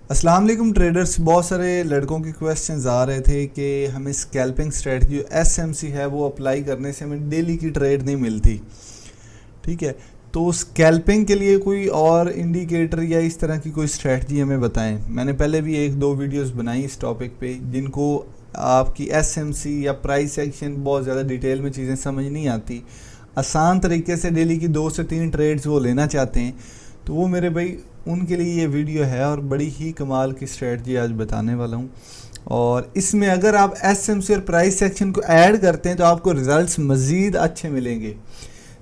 अस्सलाम वालेकुम ट्रेडर्स। बहुत सारे लड़कों के क्वेश्चंस आ रहे थे कि हमें स्कैल्पिंग स्ट्रेटजी जो एसएमसी है वो अप्लाई करने से हमें डेली की ट्रेड नहीं मिलती। ठीक है, तो स्कैल्पिंग के लिए कोई और इंडिकेटर या इस तरह की कोई स्ट्रेटजी हमें बताएं। मैंने पहले भी एक दो वीडियोस बनाई इस टॉपिक पे, जिनको आपकी एसएमसी या प्राइस एक्शन बहुत ज़्यादा डिटेल में चीज़ें समझ नहीं आती, आसान तरीके से डेली की 2 से 3 ट्रेड्स वो लेना चाहते हैं, तो वो मेरे भाई उनके लिए ये वीडियो है। और बड़ी ही कमाल की स्ट्रेटजी आज बताने वाला हूँ। और इसमें अगर आप एसएमसी और प्राइस सेक्शन को ऐड करते हैं तो आपको रिजल्ट्स मज़ीद अच्छे मिलेंगे।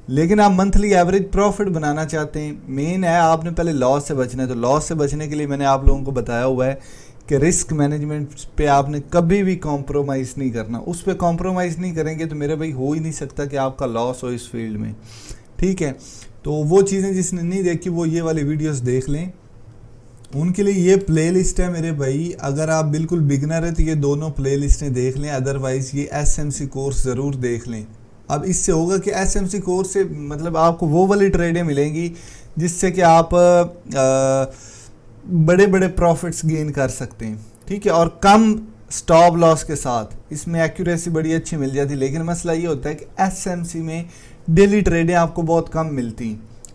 लेकिन आप मंथली एवरेज प्रॉफिट बनाना चाहते हैं, मेन है आपने पहले लॉस से बचना है। तो लॉस से बचने के लिए मैंने आप लोगों को बताया हुआ है कि रिस्क मैनेजमेंट पे आपने कभी भी कॉम्प्रोमाइज़ नहीं करना। उस पर कॉम्प्रोमाइज़ नहीं करेंगे तो मेरे भाई हो ही नहीं सकता कि आपका लॉस हो इस फील्ड में। ठीक है, तो वो चीज़ें जिसने नहीं देखी वो ये वाली वीडियोस देख लें, उनके लिए ये प्लेलिस्ट है मेरे भाई। अगर आप बिल्कुल बिगनर है तो ये दोनों प्लेलिस्टें देख लें, अदरवाइज़ ये एसएमसी कोर्स ज़रूर देख लें। अब इससे होगा कि एसएमसी कोर्स से मतलब आपको वो वाली ट्रेडें मिलेंगी जिससे कि आप बड़े बड़े प्रॉफिट्स गेन कर सकते हैं। ठीक है, और कम स्टॉप लॉस के साथ इसमें एक्यूरेसी बड़ी अच्छी मिल जाती है। लेकिन मसला ये होता है कि एसएमसी में डेली ट्रेडें आपको बहुत कम मिलती।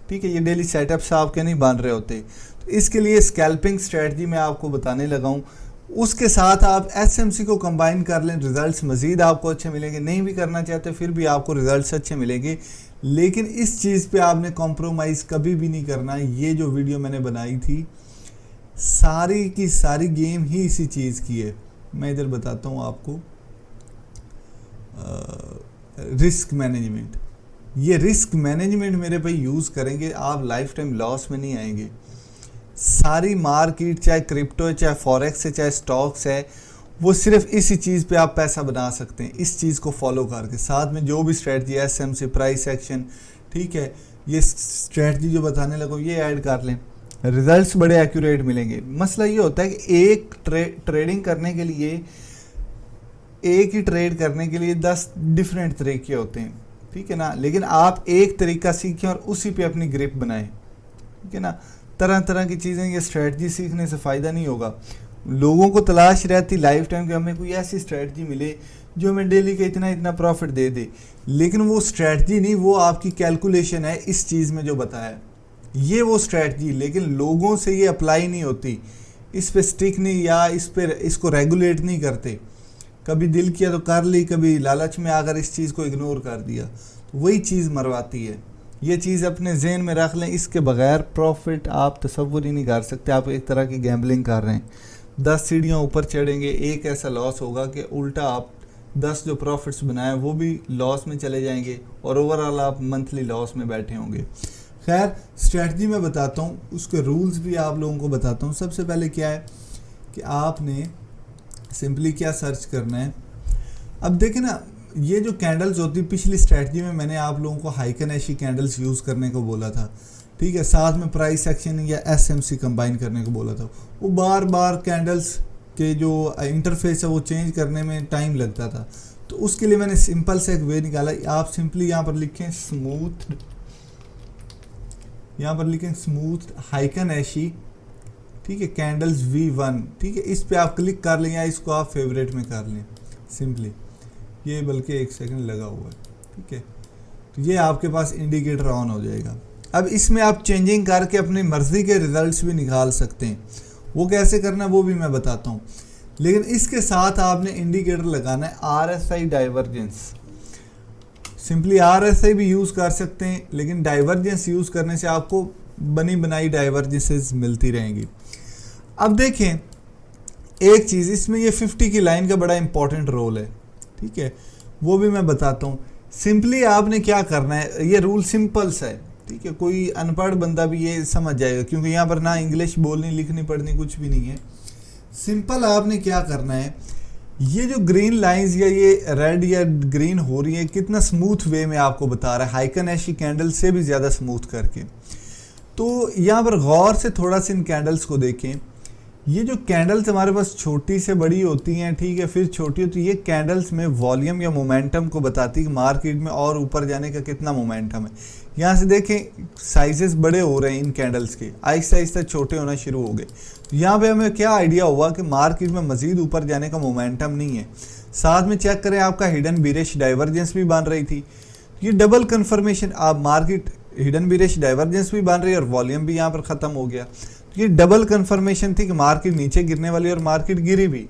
ठीक है, ये डेली सेटअप्स आपके नहीं बन रहे होते। तो इसके लिए स्कैल्पिंग स्ट्रेटजी मैं आपको बताने लगा हूँ। उसके साथ आप एसएमसी को कंबाइन कर लें, रिजल्ट्स मज़ीद आपको अच्छे मिलेंगे। नहीं भी करना चाहते फिर भी आपको रिजल्ट्स अच्छे मिलेंगे। लेकिन इस चीज़ पे आपने कॉम्प्रोमाइज़ कभी भी नहीं करना। ये जो वीडियो मैंने बनाई थी सारी की सारी गेम ही इसी चीज़ की है। मैं इधर बताता हूँ आपको, रिस्क मैनेजमेंट। ये रिस्क मैनेजमेंट मेरे भाई यूज़ करेंगे, आप लाइफ टाइम लॉस में नहीं आएंगे। सारी मार्केट, चाहे क्रिप्टो है, चाहे फॉरेक्स है, चाहे स्टॉक्स है, वो सिर्फ इसी चीज़ पे आप पैसा बना सकते हैं, इस चीज़ को फॉलो करके। साथ में जो भी स्ट्रेटजी है, एसएमसी, प्राइस एक्शन, ठीक है, ये स्ट्रेटजी जो बताने लगो ये ऐड कर लें, रिजल्ट्स बड़े एक्यूरेट मिलेंगे। मसला ये होता है कि एक ट्रेडिंग करने के लिए, एक ही ट्रेड करने के लिए 10 डिफरेंट तरीके होते हैं। ठीक है ना, लेकिन आप एक तरीका सीखें और उसी पे अपनी ग्रिप बनाएं। ठीक है ना, तरह तरह की चीज़ें, ये स्ट्रेटजी सीखने से फ़ायदा नहीं होगा। लोगों को तलाश रहती लाइफ टाइम कि हमें कोई ऐसी स्ट्रेटजी मिले जो हमें डेली का इतना इतना प्रॉफिट दे दे। लेकिन वो स्ट्रेटजी नहीं, वो आपकी कैलकुलेशन है इस चीज़ में जो बताया है, ये वो स्ट्रेटजी। लेकिन लोगों से ये अप्लाई नहीं होती, इस पर स्टिक नहीं, या इसको रेगुलेट नहीं करते। कभी दिल किया तो कर ली, कभी लालच में आकर इस चीज़ को इग्नोर कर दिया, तो वही चीज़ मरवाती है। ये चीज़ अपने जहन में रख लें, इसके बगैर प्रॉफिट आप तसव्वुर ही नहीं कर सकते। आप एक तरह की गैम्बलिंग कर रहे हैं। 10 सीढ़ियाँ ऊपर चढ़ेंगे, एक ऐसा लॉस होगा कि उल्टा आप 10 जो प्रॉफिट्स बनाए वो भी लॉस में चले जाएंगे और ओवरऑल आप मंथली लॉस में बैठे होंगे। खैर, स्ट्रेटजी मैं बताता हूँ, उसके रूल्स भी आप लोगों को बताता हूँ। सबसे पहले क्या है कि आपने सिंपली क्या सर्च करना है। अब देखें ना, ये जो कैंडल्स होती, पिछली स्ट्रेटजी में मैंने आप लोगों को हाइकनेशी कैंडल्स यूज़ करने को बोला था। ठीक है, साथ में प्राइस एक्शन या एसएमसी कंबाइन करने को बोला था। वो बार बार कैंडल्स के जो इंटरफेस है वो चेंज करने में टाइम लगता था। तो उसके लिए मैंने सिंपल से एक वे निकाला। आप सिंपली यहाँ पर लिखें स्मूथ, यहाँ पर लिखें स्मूथ हाइकनेशी, ठीक है, कैंडल्स V1। ठीक है, इस पे आप क्लिक कर लें या इसको आप फेवरेट में कर लें सिंपली। ये बल्कि 1 सेकंड लगा हुआ है। ठीक है, तो ये आपके पास इंडिकेटर ऑन हो जाएगा। अब इसमें आप चेंजिंग करके अपनी मर्ज़ी के रिजल्ट्स भी निकाल सकते हैं। वो कैसे करना है वो भी मैं बताता हूँ। लेकिन इसके साथ आपने इंडिकेटर लगाना है RSI डाइवर्जेंस। सिंपली RSI भी यूज़ कर सकते हैं, लेकिन डाइवर्जेंस यूज़ करने से आपको बनी बनाई डाइवर्जेंसेस मिलती रहेंगी। अब देखें एक चीज़, इसमें ये 50 की लाइन का बड़ा इंपॉर्टेंट रोल है। ठीक है, वो भी मैं बताता हूँ। सिंपली आपने क्या करना है, ये रूल सिंपल सा है। ठीक है, कोई अनपढ़ बंदा भी ये समझ जाएगा, क्योंकि यहाँ पर ना इंग्लिश बोलनी लिखनी पढ़नी कुछ भी नहीं है। सिंपल आपने क्या करना है, ये जो ग्रीन लाइंस या ये रेड या ग्रीन हो रही है, कितना स्मूथ वे में आपको बता रहा है, हाइकनेशी कैंडल से भी ज़्यादा स्मूथ करके। तो यहाँ पर गौर से थोड़ा सा इन कैंडल्स को देखें। ये जो कैंडल्स हमारे पास छोटी से बड़ी होती हैं, ठीक है, फिर छोटी होती है, ये कैंडल्स में वॉल्यूम या मोमेंटम को बताती है कि मार्केट में और ऊपर जाने का कितना मोमेंटम है। यहाँ से देखें साइजेस बड़े हो रहे हैं इन कैंडल्स के, आहिस्ता आहिस्ता छोटे होना शुरू हो गए। तो यहाँ पे हमें क्या आइडिया हुआ कि मार्केट में मजीद ऊपर जाने का मोमेंटम नहीं है। साथ में चेक करें आपका हिडन बीरिश डाइवर्जेंस भी बन रही थी, ये डबल कन्फर्मेशन, आप मार्केट हिडन बीरिश डाइवर्जेंस भी बन रही है और वॉल्यूम भी यहाँ पर ख़त्म हो गया। ये डबल कन्फर्मेशन थी कि मार्केट नीचे गिरने वाली और मार्केट गिरी भी,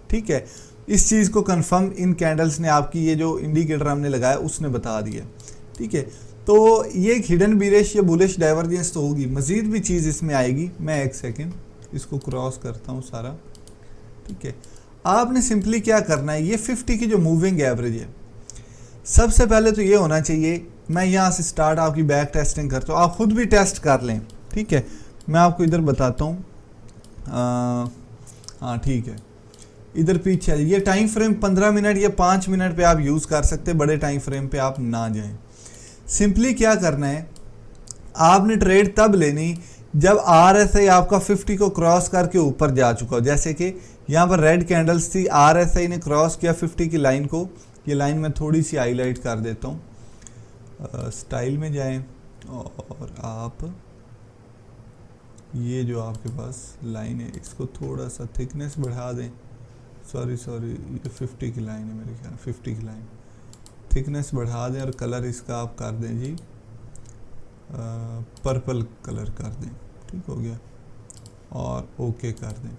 ठीक है। इस चीज़ को कंफर्म इन कैंडल्स ने, आपकी ये जो इंडिकेटर हमने लगाया उसने बता दिया, ठीक है। तो ये एक हिडन बीरिश या बुलिश डाइवर्जेंस तो होगी, मजीद भी चीज़ इसमें आएगी। मैं एक सेकेंड इसको क्रॉस करता हूँ सारा, ठीक है। आपने सिंपली क्या करना है, ये 50 की जो मूविंग एवरेज है, सबसे पहले तो ये होना चाहिए, मैं यहाँ से स्टार्ट आपकी बैक टेस्टिंग करता हूँ, आप खुद भी टेस्ट कर लें, ठीक है। मैं आपको इधर बताता हूँ, हाँ ठीक है, इधर पीछे ये टाइम फ्रेम 15 मिनट या 5 मिनट पे आप यूज़ कर सकते हैं, बड़े टाइम फ्रेम पे आप ना जाएं। सिंपली क्या करना है, आपने ट्रेड तब लेनी जब RSI आपका 50 को क्रॉस करके ऊपर जा चुका हो। जैसे कि यहाँ पर रेड कैंडल्स थी, RSI ने क्रॉस किया 50 की लाइन को, ये लाइन मैं थोड़ी सी हाईलाइट कर देता हूँ, स्टाइल में जाएं और आप ये जो आपके पास लाइन है इसको थोड़ा सा थिकनेस बढ़ा दें, सॉरी ये 50 की लाइन है मेरे ख्याल, 50 की लाइन, थिकनेस बढ़ा दें और कलर इसका आप कर दें जी पर्पल कलर कर दें, ठीक हो गया, और ओके कर दें।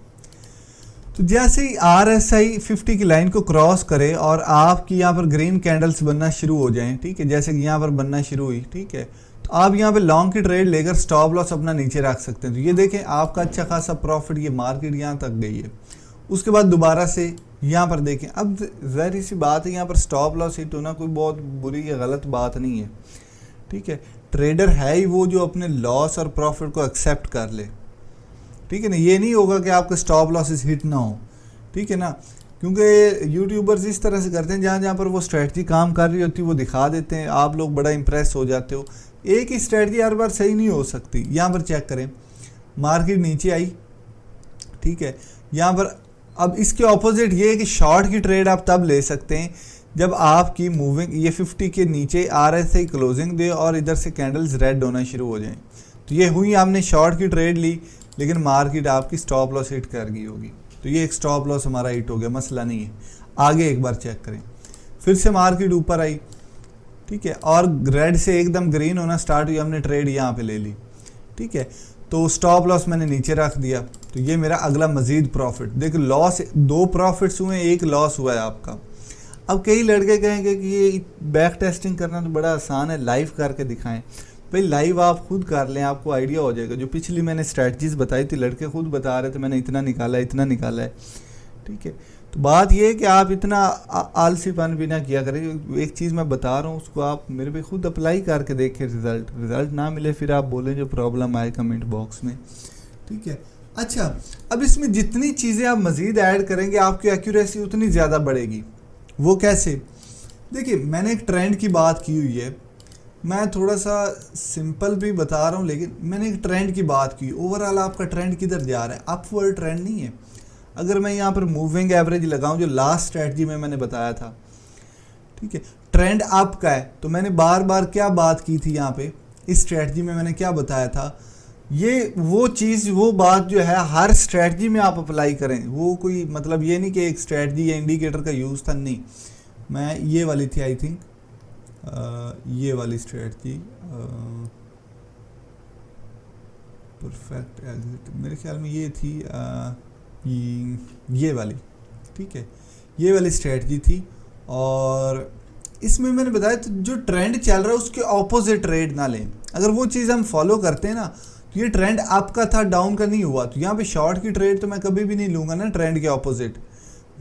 तो जैसे ही RSI 50 की लाइन को क्रॉस करे और आपकी यहाँ पर ग्रीन कैंडल्स बनना शुरू हो जाएं, ठीक है, जैसे कि यहाँ पर बनना शुरू हुई, ठीक है, तो आप यहाँ पे लॉन्ग की ट्रेड लेकर स्टॉप लॉस अपना नीचे रख सकते हैं। तो ये देखें आपका अच्छा खासा प्रॉफिट, ये मार्केट यहाँ तक गई है, उसके बाद दोबारा से यहाँ पर देखें। अब ज़ाहिर सी बात है, यहाँ पर स्टॉप लॉस हिट होना कोई बहुत बुरी या गलत बात नहीं है, ठीक है। ट्रेडर है ही वो जो अपने लॉस और प्रॉफिट को एक्सेप्ट कर ले, ठीक है ना। ये नहीं होगा कि आपके स्टॉप लॉसेस हिट ना हो, ठीक है ना, क्योंकि यूट्यूबर्स इस तरह से करते हैं, जहाँ जहाँ पर वो स्ट्रेटजी काम कर रही होती है वो दिखा देते हैं, आप लोग बड़ा इंप्रेस हो जाते हो। एक ही स्ट्रेटजी हर बार सही नहीं हो सकती। यहाँ पर चेक करें, मार्केट नीचे आई, ठीक है, यहाँ पर अब इसके ऑपोजिट ये है कि शॉर्ट की ट्रेड आप तब ले सकते हैं जब आपकी मूविंग ये 50 के नीचे RSI क्लोजिंग दे और इधर से कैंडल्स रेड होना शुरू हो जाएं। तो ये हुई, आपने शॉर्ट की ट्रेड ली लेकिन मार्केट आपकी स्टॉप लॉस हिट कर गई होगी, तो ये एक स्टॉप लॉस हमारा हिट हो गया, मसला नहीं है। आगे एक बार चेक करें, फिर से मार्केट ऊपर आई, ठीक है, और रेड से एकदम ग्रीन होना स्टार्ट हुई, हमने ट्रेड यहाँ पे ले ली, ठीक है, तो स्टॉप लॉस मैंने नीचे रख दिया। तो ये मेरा अगला मजीद प्रॉफिट, देखो लॉस 2 प्रॉफिट्स हुए, 1 लॉस हुआ है आपका। अब कई लड़के कहेंगे कि ये बैक टेस्टिंग करना तो बड़ा आसान है, लाइव करके दिखाएं। भाई लाइव आप खुद कर लें, आपको आइडिया हो जाएगा। जो पिछली मैंने स्ट्रैटेजीज बताई थी, लड़के खुद बता रहे थे मैंने इतना निकाला है, इतना निकाला है, ठीक है। तो बात ये है कि आप इतना आलसीपन भी ना किया करें। एक चीज़ मैं बता रहा हूँ उसको आप मेरे पे खुद अप्लाई करके देखें, रिज़ल्ट ना मिले फिर आप बोलें जो प्रॉब्लम आए कमेंट बॉक्स में, ठीक है। अच्छा, अब इसमें जितनी चीज़ें आप मज़ीद ऐड करेंगे आपकी एक्यूरेसी उतनी ज़्यादा बढ़ेगी। वो कैसे? देखिए मैंने एक ट्रेंड की बात की हुई है, मैं थोड़ा सा सिंपल भी बता रहा हूँ, लेकिन मैंने एक ट्रेंड की बात की। ओवरऑल आपका ट्रेंड किधर जा रहा है? अपवर्ड ट्रेंड नहीं है। अगर मैं यहाँ पर मूविंग एवरेज लगाऊं जो लास्ट स्ट्रेटजी में मैंने बताया था, ठीक है, ट्रेंड अप का है, तो मैंने बार बार क्या बात की थी यहाँ पे, इस स्ट्रेटजी में मैंने क्या बताया था, ये वो चीज़ वो बात जो है हर स्ट्रेटजी में आप अप्लाई करें। वो कोई मतलब ये नहीं कि एक स्ट्रेटजी या इंडिकेटर का यूज़ था, नहीं। मैं ये वाली थी आई थिंक, ये वाली स्ट्रेटजी परफेक्ट एग्जिट, मेरे ख्याल में ये थी ये वाली, ठीक है, ये वाली स्ट्रेटजी थी। और इसमें मैंने बताया तो जो ट्रेंड चल रहा है उसके ऑपोजिट ट्रेड ना लें। अगर वो चीज़ हम फॉलो करते हैं ना, तो ये ट्रेंड अप का था, डाउन का नहीं हुआ, तो यहाँ पे शॉर्ट की ट्रेड तो मैं कभी भी नहीं लूँगा ना ट्रेंड के ऑपोजिट,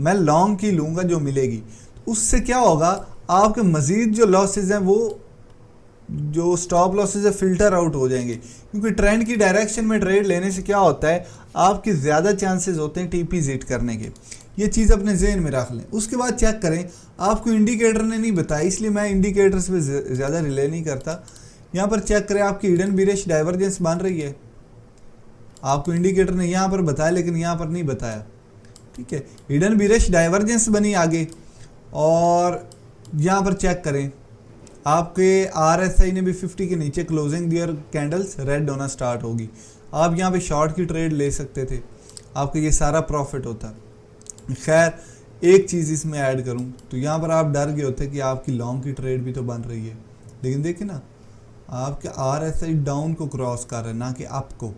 मैं लॉन्ग की लूँगा जो मिलेगी। उससे क्या होगा, आपके मज़ीद जो लॉसेज हैं वो जो स्टॉप लॉसेज है फिल्टर आउट हो जाएंगे, क्योंकि ट्रेंड की डायरेक्शन में ट्रेड लेने से क्या होता है, आपके ज़्यादा चांसेस होते हैं टीपी हिट करने के। ये चीज़ अपने जहन में रख लें। उसके बाद चेक करें, आपको इंडिकेटर ने नहीं बताया इसलिए मैं इंडिकेटर्स पे ज़्यादा रिले नहीं करता। यहाँ पर चेक करें, आपकी हिडन बीरिश डाइवर्जेंस बन रही है, आपको इंडिकेटर ने यहाँ पर बताया लेकिन यहाँ पर नहीं बताया। ठीक है, हिडन बीरिश डाइवर्जेंस बनी आगे, और यहाँ पर चेक करें आपके RSI ने भी 50 के नीचे क्लोजिंग दी और कैंडल्स रेड होना स्टार्ट होगी। आप यहाँ पे शॉर्ट की ट्रेड ले सकते थे, आपका ये सारा प्रॉफिट होता। खैर एक चीज़ इसमें ऐड करूँ तो यहाँ पर आप डर गए होते कि आपकी लॉन्ग की ट्रेड भी तो बन रही है, लेकिन देखिए ना आपके RSI डाउन को क्रॉस कर रहा है ना कि अप को।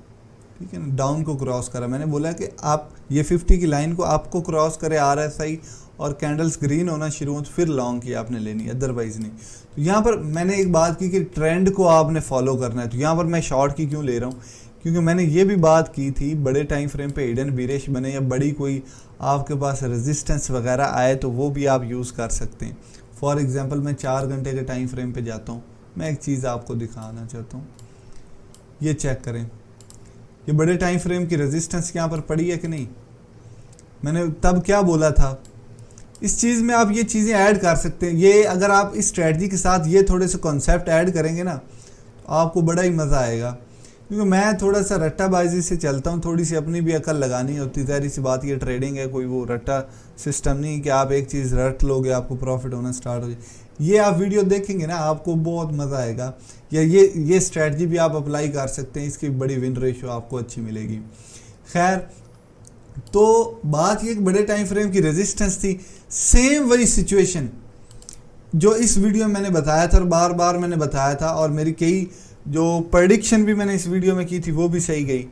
ठीक है ना, डाउन को क्रॉस कर रहा है। मैंने बोला कि आप ये 50 की लाइन को अप को क्रॉस करे RSI और कैंडल्स ग्रीन होना शुरू हो तो फिर लॉन्ग की आपने लेनी है, अदरवाइज नहीं। तो यहाँ पर मैंने एक बात की कि ट्रेंड को आपने फॉलो करना है। तो यहाँ पर मैं शॉर्ट की क्यों ले रहा हूँ, क्योंकि मैंने ये भी बात की थी बड़े टाइम फ्रेम पे हिडन बीरिश बने या बड़ी कोई आपके पास रेजिस्टेंस वगैरह आए तो वो भी आप यूज़ कर सकते हैं। फॉर एग्जांपल मैं 4 घंटे के टाइम फ्रेम पे जाता हूँ, मैं एक चीज़ आपको दिखाना चाहता हूँ, ये चेक करें ये बड़े टाइम फ्रेम की रेजिस्टेंस यहाँ पर पड़ी है कि नहीं। मैंने तब क्या बोला था, इस चीज़ में आप ये चीज़ें ऐड कर सकते हैं। ये अगर आप इस स्ट्रेटजी के साथ ये थोड़े से कॉन्सेप्ट ऐड करेंगे ना तो आपको बड़ा ही मज़ा आएगा। क्योंकि मैं थोड़ा सा रट्टाबाजी से चलता हूँ, थोड़ी सी अपनी भी अकल लगानी होती। ज़ाहिर सी बात, ये ट्रेडिंग है, कोई वो रट्टा सिस्टम नहीं कि आप एक चीज़ रट लोगे आपको प्रॉफिट होना स्टार्ट हो जाए। ये आप वीडियो देखेंगे ना आपको बहुत मज़ा आएगा, या ये स्ट्रेटजी भी आप अप्लाई कर सकते हैं, इसकी बड़ी विन रेशियो आपको अच्छी मिलेगी। खैर तो बात ये बड़े टाइम फ्रेम की रेजिस्टेंस थी, सेम वही सिचुएशन जो इस वीडियो में मैंने बताया था और बार बार मैंने बताया था, और मेरी कई जो प्रेडिक्शन भी मैंने इस वीडियो में की थी वो भी सही गई।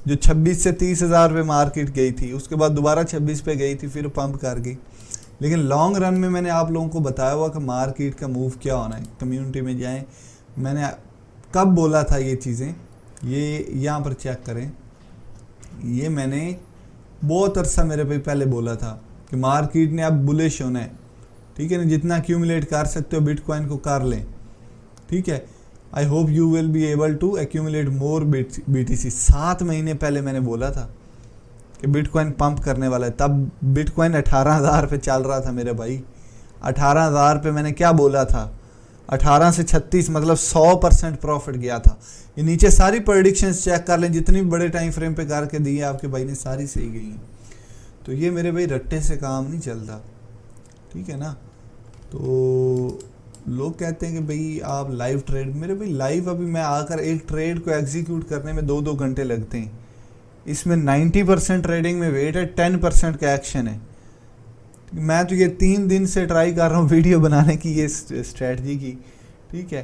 जो 26 से 30 हज़ार पे मार्केट गई थी, उसके बाद दोबारा 26 पे गई थी, फिर पंप कर गई। लेकिन लॉन्ग रन में मैंने आप लोगों को बताया हुआ कि मार्केट का मूव क्या होना है। कम्युनिटी में जाएं, मैंने कब बोला था ये चीज़ें, ये यहाँ पर चेक करें, ये मैंने बहुत अरसा मेरे पे पहले बोला था कि मार्केट ने अब बुलिश होना है। ठीक है ना, जितना एक्यूमुलेट कर सकते हो बिटकॉइन को कर लें। ठीक है, I hope you will be able to accumulate more BTC। 7 महीने पहले मैंने बोला था कि बिटकॉइन पंप करने वाला है, तब बिटकॉइन 18,000 पे चल रहा था मेरे भाई। 18,000 पे मैंने क्या बोला था, 18 से 36 मतलब 100% प्रॉफिट गया था। ये नीचे सारी प्रेडिक्शंस चेक कर लें, जितनी भी बड़े टाइम फ्रेम पे करके दी है आपके भाई ने, सारी सही गई हैं। तो ये मेरे भाई रट्टे से काम नहीं चलता। ठीक है ना, तो लोग कहते हैं कि भाई आप लाइव ट्रेड, मेरे भाई लाइव अभी मैं आकर एक ट्रेड को एग्जीक्यूट करने में 2-2 घंटे लगते हैं। इसमें 90% ट्रेडिंग में वेट है, 10% का एक्शन है। मैं तो ये 3 दिन से ट्राई कर रहा हूँ वीडियो बनाने की, ये स्ट्रेटजी की। ठीक है,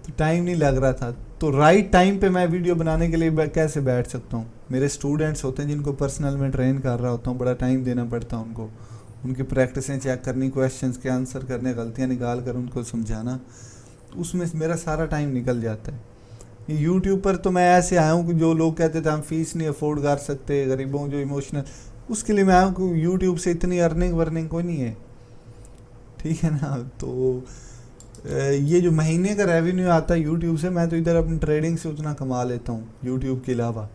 तो टाइम नहीं लग रहा था, तो राइट टाइम पे मैं वीडियो बनाने के लिए कैसे बैठ सकता हूँ। मेरे स्टूडेंट्स होते हैं जिनको पर्सनल में ट्रेन कर रहा होता हूँ, बड़ा टाइम देना पड़ता है उनको, उनकी प्रैक्टिसें चेक करनी, क्वेश्चंस के आंसर करने, गलतियाँ निकाल कर उनको समझाना, उसमें मेरा सारा टाइम निकल जाता है। ये यूट्यूब पर तो मैं ऐसे आया हूँ कि जो लोग कहते थे हम फीस नहीं अफोर्ड कर सकते, गरीबों जो इमोशनल, उसके लिए मैं आया हूँ कि यूट्यूब से इतनी अर्निंग वर्निंग कोई नहीं है। ठीक है ना, तो ये जो महीने का रेवेन्यू आता है यूट्यूब से, मैं तो इधर अपनी ट्रेडिंग से उतना कमा लेता हूँ यूट्यूब के अलावा।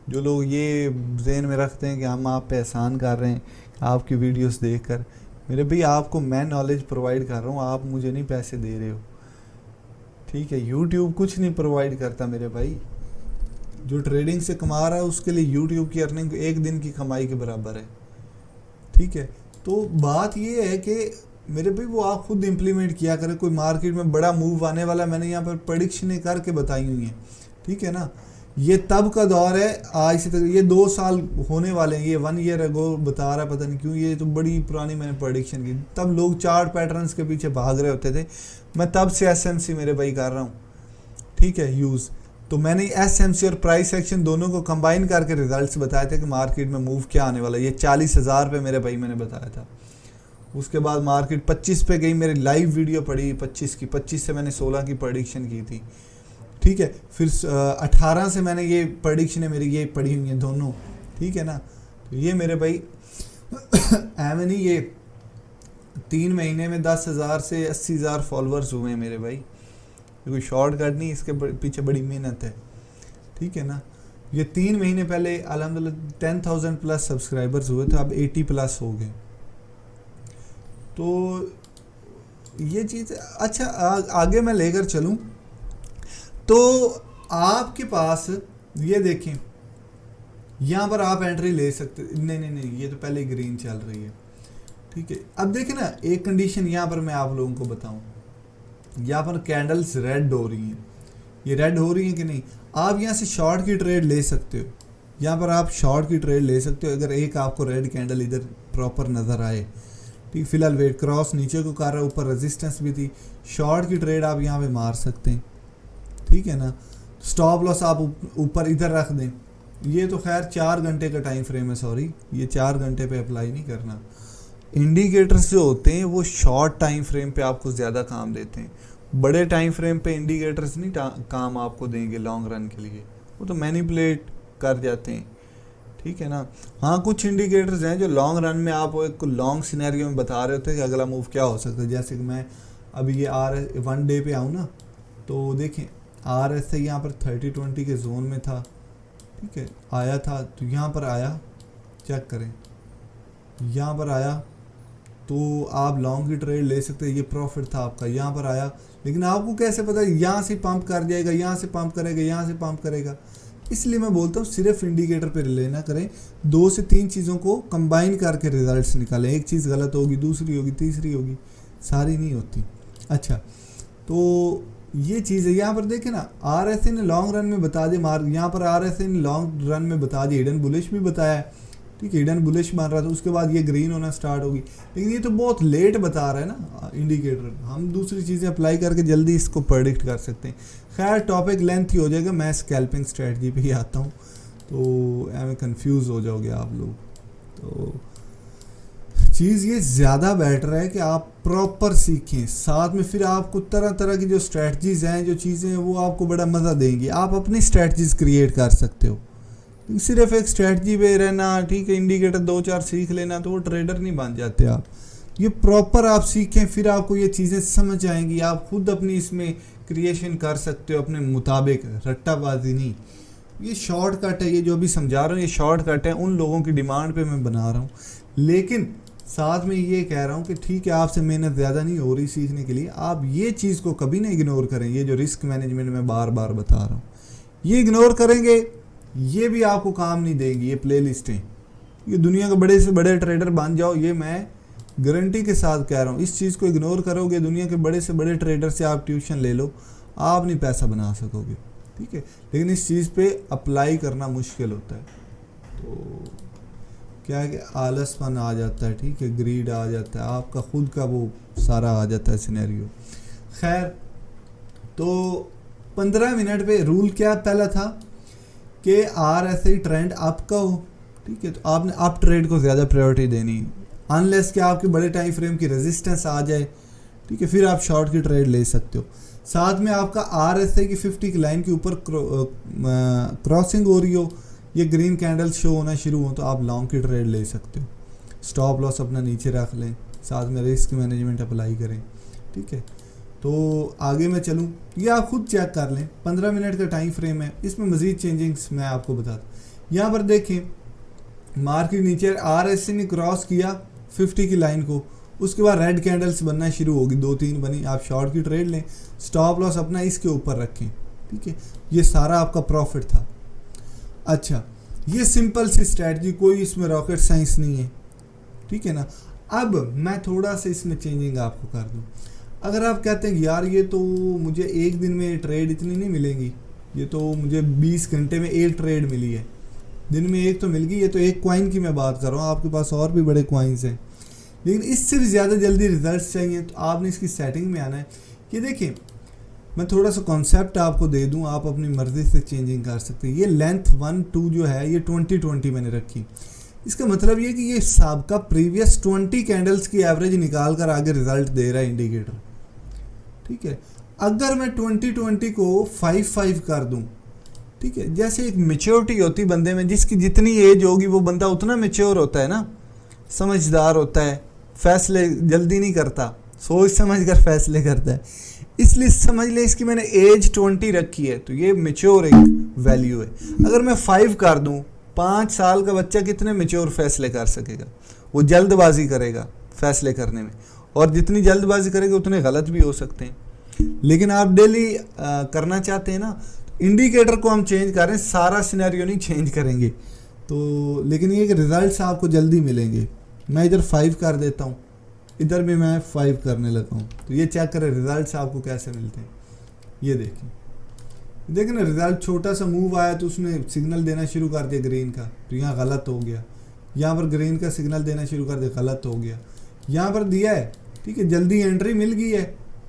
जो लोग ये ज़हन में रखते हैं कि हम आप पे एहसान कर रहे हैं आपकी वीडियोस देखकर, मेरे भाई आपको मैं नॉलेज प्रोवाइड कर रहा हूँ, आप मुझे नहीं पैसे दे रहे हो। ठीक है, यूट्यूब कुछ नहीं प्रोवाइड करता मेरे भाई। जो ट्रेडिंग से कमा रहा है उसके लिए यूट्यूब की अर्निंग एक दिन की कमाई के बराबर है। ठीक है, तो बात ये है कि मेरे भाई वो आप खुद इम्प्लीमेंट किया करें। कोई मार्केट में बड़ा मूव आने वाला, मैंने यहाँ पर प्रेडिक्शनें करके बताई हुई हैं। ठीक है ना, ये तब का दौर है, आज से तक ये 2 साल होने वाले हैं, ये 1 ईयर अगो बता रहा है, पता नहीं क्यों, ये तो बड़ी पुरानी मैंने प्रेडिक्शन की। तब लोग चार्ट पैटर्न्स के पीछे भाग रहे होते थे, मैं तब से SMC मेरे भाई कर रहा हूँ। ठीक है, यूज़ तो मैंने SMC और प्राइस एक्शन दोनों को कंबाइन करके रिजल्ट्स बताए थे कि मार्केट में मूव क्या आने वाला है। ये 40,000 पे मेरे भाई मैंने बताया था। उसके बाद मार्केट 25 पे गई, मेरी लाइव वीडियो पड़ी 25 की, 25 से मैंने 16 की प्रेडिक्शन की थी। ठीक है, फिर 18 से मैंने ये प्रेडिक्शन है मेरी ये पड़ी हुई हैं दोनों। ठीक है ना, तो ये मेरे भाई नहीं, ये 3 महीने में 10,000 से 80,000 फॉलोअर्स हुए हैं मेरे भाई। कोई शॉर्टकट नहीं, इसके पीछे बड़ी मेहनत है। ठीक है ना, ये 3 महीने पहले अल्हम्दुलिल्लाह 10,000 प्लस सब्सक्राइबर्स हुए थे, अब 80 प्लस हो गए। तो ये चीज़ अच्छा आगे मैं लेकर चलूँ तो आपके पास ये देखें यहाँ पर आप एंट्री ले सकते, नहीं नहीं नहीं, ये तो पहले ग्रीन चल रही है, ठीक है। अब देखिए ना, एक कंडीशन यहाँ पर मैं आप लोगों को बताऊँ, यहाँ पर कैंडल्स रेड हो रही हैं, ये रेड हो रही हैं कि नहीं, आप यहाँ से शॉर्ट की ट्रेड ले सकते हो, यहाँ पर आप शॉर्ट की ट्रेड ले सकते हो अगर एक आपको रेड कैंडल इधर प्रॉपर नज़र आए, ठीक। फिलहाल वेट क्रॉस नीचे को कर रहा है, ऊपर रेजिस्टेंस भी थी, शॉर्ट की ट्रेड आप यहाँ पे मार सकते हैं, ठीक है ना। स्टॉप लॉस आप ऊपर इधर रख दें, ये तो खैर 4 घंटे का टाइम फ्रेम है, सॉरी ये 4 घंटे पे अप्लाई नहीं करना। इंडिकेटर्स जो होते हैं वो शॉर्ट टाइम फ्रेम पे आपको ज़्यादा काम देते हैं, बड़े टाइम फ्रेम पे इंडिकेटर्स नहीं काम आपको देंगे लॉन्ग रन के लिए, वो तो मैनिपुलेट कर जाते हैं, ठीक है ना। हाँ, कुछ इंडिकेटर्स हैं जो लॉन्ग रन में आप एक लॉन्ग सिनेरियो में बता रहे होते हैं कि अगला मूव क्या हो सकता है। जैसे कि मैं अभी ये वन डे पे आऊँ ना, तो देखें RSI यहाँ पर 30-20 के जोन में था, ठीक है, आया था, तो यहाँ पर आया, चेक करें, यहाँ पर आया तो आप लॉन्ग की ट्रेड ले सकते हैं, ये प्रॉफिट था आपका, यहाँ पर आया, लेकिन आपको कैसे पता यहाँ से पंप कर जाएगा, यहाँ से पंप करेगा, यहाँ से पंप करेगा। इसलिए मैं बोलता हूँ सिर्फ इंडिकेटर पे रिले ना करें, 2 से 3 चीज़ों को कंबाइन करके रिजल्ट्स निकालें, एक चीज़ गलत होगी, दूसरी होगी, तीसरी होगी, सारी नहीं होती। अच्छा, तो ये चीज़ है। यहाँ पर देखें ना, RSI ने लॉन्ग रन में बता दिया यहाँ पर RSI ने लॉन्ग रन में बता दिया, हिडन बुलिश भी बताया है, ठीक है, हिडन बुलिश मान रहा था, उसके बाद ये ग्रीन होना स्टार्ट होगी, लेकिन ये तो बहुत लेट बता रहा है ना इंडिकेटर, हम दूसरी चीज़ें अप्लाई करके जल्दी इसको प्रेडिक्ट कर सकते हैं। खैर टॉपिक लेंथ ही हो जाएगा, मैं स्कैल्पिंग स्ट्रेटजी पे ही आता हूँ, तो एम कंफ्यूज हो जाओगे आप लोग। तो चीज़ ये ज़्यादा बेटर है कि आप प्रॉपर सीखें, साथ में फिर आपको तरह तरह की जो स्ट्रेटजीज़ हैं, जो चीज़ें हैं, वो आपको बड़ा मज़ा देंगी। आप अपनी स्ट्रेटजीज़ क्रिएट कर सकते हो, सिर्फ एक स्ट्रेटजी पे रहना, ठीक है, इंडिकेटर 2-4 सीख लेना, तो वो ट्रेडर नहीं बन जाते आप। ये प्रॉपर आप सीखें, फिर आपको ये चीज़ें समझ आएंगी, आप खुद अपनी इसमें क्रिएशन कर सकते हो अपने मुताबिक, रट्टाबाजी नहीं। ये शॉर्टकट है, ये जो भी समझा रहा हूँ ये शॉर्टकट है, उन लोगों की डिमांड पे मैं बना रहा हूँ, लेकिन साथ में ये कह रहा हूँ कि ठीक है, आपसे मेहनत ज़्यादा नहीं हो रही सीखने के लिए, आप ये चीज़ को कभी ना इग्नोर करें। ये जो रिस्क मैनेजमेंट में बार बार बता रहा हूँ, ये इग्नोर करेंगे, ये भी आपको काम नहीं देंगी। ये प्ले लिस्टें, ये दुनिया के बड़े से बड़े ट्रेडर बन जाओ, ये मैं गारंटी के साथ कह रहा हूँ। इस चीज़ को इग्नोर करोगे, दुनिया के बड़े से बड़े ट्रेडर से आप ट्यूशन ले लो, आप नहीं पैसा बना सकोगे, ठीक है, लेकिन इस चीज़ पे अप्लाई करना मुश्किल होता है। तो क्या है कि आलसपन आ जाता है, ठीक है, ग्रीड आ जाता है, आपका खुद का वो सारा आ जाता है सिनेरियो। खैर, तो 15 मिनट पे रूल क्या पहला था कि RSI ट्रेंड अप का हो, ठीक है, तो आपने अप ट्रेड को ज़्यादा प्रायोरिटी देनी, अनलेस कि आपके बड़े टाइम फ्रेम की रेजिस्टेंस आ जाए, ठीक है, फिर आप शॉर्ट की ट्रेड ले सकते हो। साथ में आपका RSI की 50 की लाइन के ऊपर क्रॉसिंग हो रही हो, ये ग्रीन कैंडल शो होना शुरू हो, तो आप लॉन्ग की ट्रेड ले सकते हो। स्टॉप लॉस अपना नीचे रख लें, साथ में रिस्क मैनेजमेंट अप्लाई करें, ठीक है। तो आगे मैं चलूँ, ये आप खुद चेक कर लें, 15 मिनट का टाइम फ्रेम है, इसमें मज़ीद चेंजिंग्स मैं आपको बता दूँ। यहाँ पर देखें, मार्केट नीचे RSI ने क्रॉस किया 50 की लाइन को, उसके बाद रेड कैंडल्स बनना शुरू होगी, 2-3 बनी, आप शॉर्ट की ट्रेड लें, स्टॉप लॉस अपना इसके ऊपर रखें, ठीक है, ये सारा आपका प्रॉफिट था। अच्छा, ये सिंपल सी स्ट्रैटेजी, कोई इसमें रॉकेट साइंस नहीं है, ठीक है ना। अब मैं थोड़ा सा इसमें चेंजिंग आपको कर दूं। अगर आप कहते हैं यार ये तो मुझे एक दिन में ट्रेड इतनी नहीं मिलेगी, ये तो मुझे 20 घंटे में एक ट्रेड मिली है, दिन में एक तो मिल गई, ये तो एक कॉइन की मैं बात कर रहा हूँ, आपके पास और भी बड़े कॉइन्स हैं, लेकिन इससे भी ज़्यादा जल्दी रिजल्ट्स चाहिए, तो आपने इसकी सेटिंग में आना है। ये देखिए, मैं थोड़ा सा कॉन्सेप्ट आपको दे दूं, आप अपनी मर्ज़ी से चेंजिंग कर सकते हैं। ये लेंथ 1-2 जो है, ये 20-20 मैंने रखी, इसका मतलब ये कि ये सबका प्रीवियस 20 कैंडल्स की एवरेज निकाल कर आगे रिजल्ट दे रहा है इंडिकेटर, ठीक है। अगर मैं 20-20 को 5-5 कर दूं, ठीक है, जैसे एक मेच्योरिटी होती बंदे में, जिसकी जितनी एज होगी वो बंदा उतना मेच्योर होता है ना, समझदार होता है, फैसले जल्दी नहीं करता, सोच समझ कर फैसले करता है, इसलिए समझ ले इसकी मैंने एज 20 रखी है, तो ये मेच्योर एक वैल्यू है। अगर मैं 5 कर दूं, 5 साल का बच्चा कितने मेच्योर फैसले कर सकेगा, वो जल्दबाजी करेगा फैसले करने में, और जितनी जल्दबाजी करेगा उतने गलत भी हो सकते हैं। लेकिन आप डेली करना चाहते हैं ना, इंडिकेटर को हम चेंज करें, सारा सिनेरियो नहीं चेंज करेंगे, तो लेकिन ये कि रिजल्ट्स आपको जल्दी मिलेंगे। मैं इधर 5 कर देता हूँ, इधर भी मैं 5 करने लगा हूँ, तो ये चेक करें रिजल्ट्स आपको कैसे मिलते हैं। ये देखिए ना, रिजल्ट छोटा सा मूव आया तो उसने सिग्नल देना शुरू कर दिया ग्रीन का, तो यहाँ गलत हो गया। यहाँ पर ग्रीन का सिग्नल देना शुरू कर दिया, गलत हो गया। यहाँ पर दिया है, ठीक है, जल्दी एंट्री मिल गई है,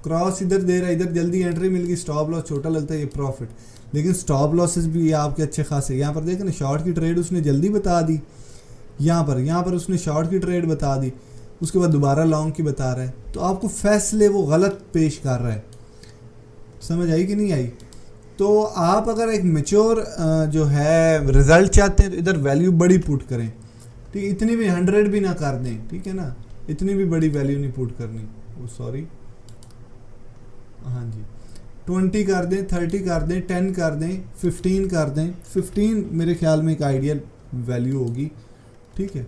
क्रॉस इधर दे रहा है, इधर जल्दी एंट्री मिल गई, स्टॉप लॉस छोटा लगता है, ये प्रॉफिट। लेकिन स्टॉप लॉसेस भी ये आपके अच्छे खासे। यहाँ पर देखें ना, शॉर्ट की ट्रेड उसने जल्दी बता दी, यहाँ पर उसने शॉर्ट की ट्रेड बता दी, उसके बाद दोबारा लॉन्ग की बता रहा है। तो आपको फैसले वो गलत पेश कर रहा है। समझ आई कि नहीं आई? तो आप अगर एक मैच्योर जो है रिजल्ट चाहते हैं तो इधर वैल्यू बड़ी पुट करें, ठीक है, इतनी भी 100 भी ना कर दें, ठीक है ना, इतनी भी बड़ी वैल्यू नहीं पुट करनी। ओ सॉरी, हाँ जी, 20 कर दें, 30 कर दें, 10 कर दें, 15 कर दें। 15 मेरे ख्याल में एक आइडियल वैल्यू होगी, ठीक है।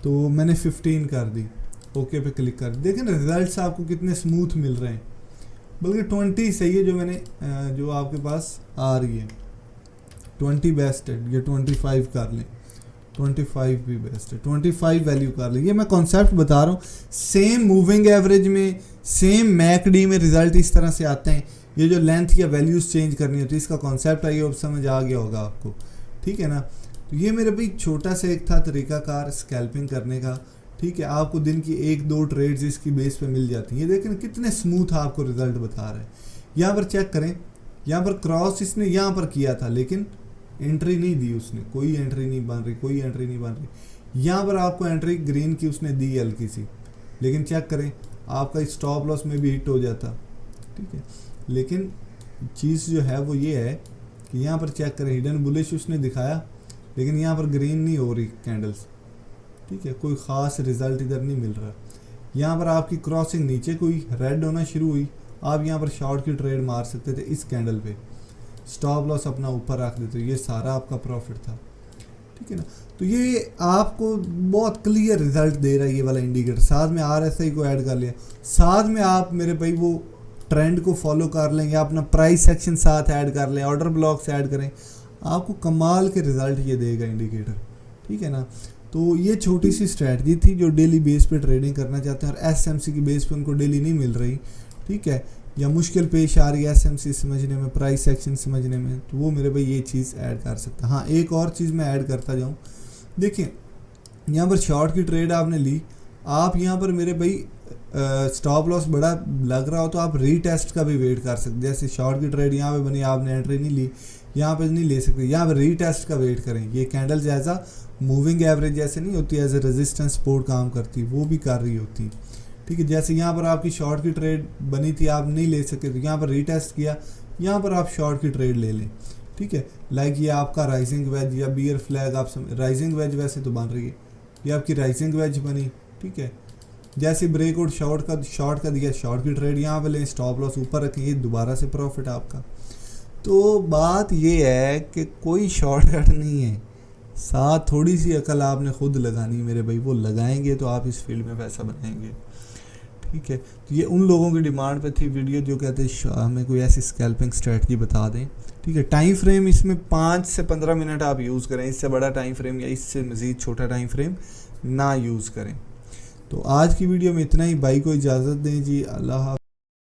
तो मैंने 15 कर दी, ओके पे क्लिक कर। देखें ना रिजल्ट्स आपको कितने स्मूथ मिल रहे हैं, बल्कि 20 सही है जो मैंने जो आपके पास आ रही है, 20 बेस्ट है। ये 25 कर लें, 25 भी बेस्ट है, 25 वैल्यू कर लें। ये मैं कॉन्सेप्ट बता रहा हूँ, सेम मूविंग एवरेज में, सेम मैकडी में रिजल्ट इस तरह से आते हैं। ये जो लेंथ या वैल्यूज चेंज करनी होती है, इसका कॉन्सेप्ट आइए अब समझ आ गया होगा आपको, ठीक है ना। तो ये मेरे भाई छोटा सा एक था तरीकाकार स्कैल्पिंग करने का, ठीक है। आपको दिन की 1-2 ट्रेड्स इसकी बेस पे मिल जाती हैं। ये देखें कितने स्मूथ आपको रिजल्ट बता रहे हैं। यहाँ पर चेक करें, यहाँ पर क्रॉस इसने यहाँ पर किया था, लेकिन एंट्री नहीं दी उसने, कोई एंट्री नहीं बन रही, कोई एंट्री नहीं बन रही। यहाँ पर आपको एंट्री ग्रीन की उसने दी हल्की सी, लेकिन चेक करें आपका स्टॉप लॉस में भी हिट हो जाता, ठीक है। लेकिन चीज़ जो है वो ये है कि यहाँ पर चेक करें, हिडन बुलिश उसने दिखाया, लेकिन यहाँ पर ग्रीन नहीं हो रही कैंडल्स, ठीक है, कोई ख़ास रिजल्ट इधर नहीं मिल रहा। यहाँ पर आपकी क्रॉसिंग नीचे कोई रेड होना शुरू हुई, आप यहाँ पर शॉर्ट की ट्रेड मार सकते थे इस कैंडल पे, स्टॉप लॉस अपना ऊपर रख देते, ये सारा आपका प्रॉफिट था, ठीक है ना। तो ये आपको बहुत क्लियर रिजल्ट दे रहा है ये वाला इंडिकेटर। साथ में RSI को ऐड कर लिया, साथ में आप मेरे भाई वो ट्रेंड को फॉलो कर लें या अपना प्राइस सेक्शन साथ ऐड कर लें, ऑर्डर ब्लॉक्स ऐड करें, आपको कमाल के रिजल्ट ये देगा इंडिकेटर, ठीक है ना। तो ये छोटी सी स्ट्रैटजी थी जो डेली बेस पे ट्रेडिंग करना चाहते हैं और SMC की बेस पे उनको डेली नहीं मिल रही, ठीक है, या मुश्किल पेश आ रही है SMC समझने में, प्राइस सेक्शन समझने में, तो वो मेरे भाई ये चीज़ ऐड कर सकता है। हाँ, एक और चीज़ मैं ऐड करता जाऊँ, देखिए यहाँ पर शॉर्ट की ट्रेड आपने ली, आप यहाँ पर मेरे भाई स्टॉप लॉस बड़ा लग रहा हो तो आप रीटेस्ट का भी वेट कर सकते। जैसे शॉर्ट की ट्रेड यहाँ पे बनी, आपने एंट्री नहीं ली, यहाँ पे नहीं ले सकते, यहाँ पे रीटेस्ट का वेट करें। ये कैंडल जैसा मूविंग एवरेज जैसे नहीं होती, एज ए रेजिस्टेंस सपोर्ट काम करती, वो भी कर रही होती, ठीक है। जैसे यहाँ पर आपकी शॉर्ट की ट्रेड बनी थी, आप नहीं ले सके, तो यहाँ पर रीटेस्ट किया, यहाँ पर आप शॉर्ट की ट्रेड ले लें, ठीक है। लाइक ये आपका राइजिंग वेज या बियर फ्लैग, आप राइजिंग वेज वैसे तो बन रही है, ये आपकी राइजिंग वेज बनी, ठीक है। जैसे ब्रेकआउट शॉर्ट का दिया, शॉर्ट की ट्रेड यहाँ पे लें, स्टॉप लॉस ऊपर रखें, ये दोबारा से प्रॉफिट आपका। तो बात ये है कि कोई शॉर्टकट नहीं है, साथ थोड़ी सी अकल आपने खुद लगानी मेरे भाई, वो लगाएंगे तो आप इस फील्ड में पैसा बनाएंगे, ठीक है। तो ये उन लोगों की डिमांड पे थी वीडियो जो कहते हैं हमें कोई ऐसी स्कैल्पिंग स्ट्रेटजी बता दें, ठीक है। टाइम फ्रेम इसमें 5 से 15 मिनट आप यूज़ करें, इससे बड़ा टाइम फ्रेम या इससे मज़ीद छोटा टाइम फ्रेम ना यूज़ करें। तो आज की वीडियो में इतना ही, भाई को इजाज़त दें जी, अल्लाह।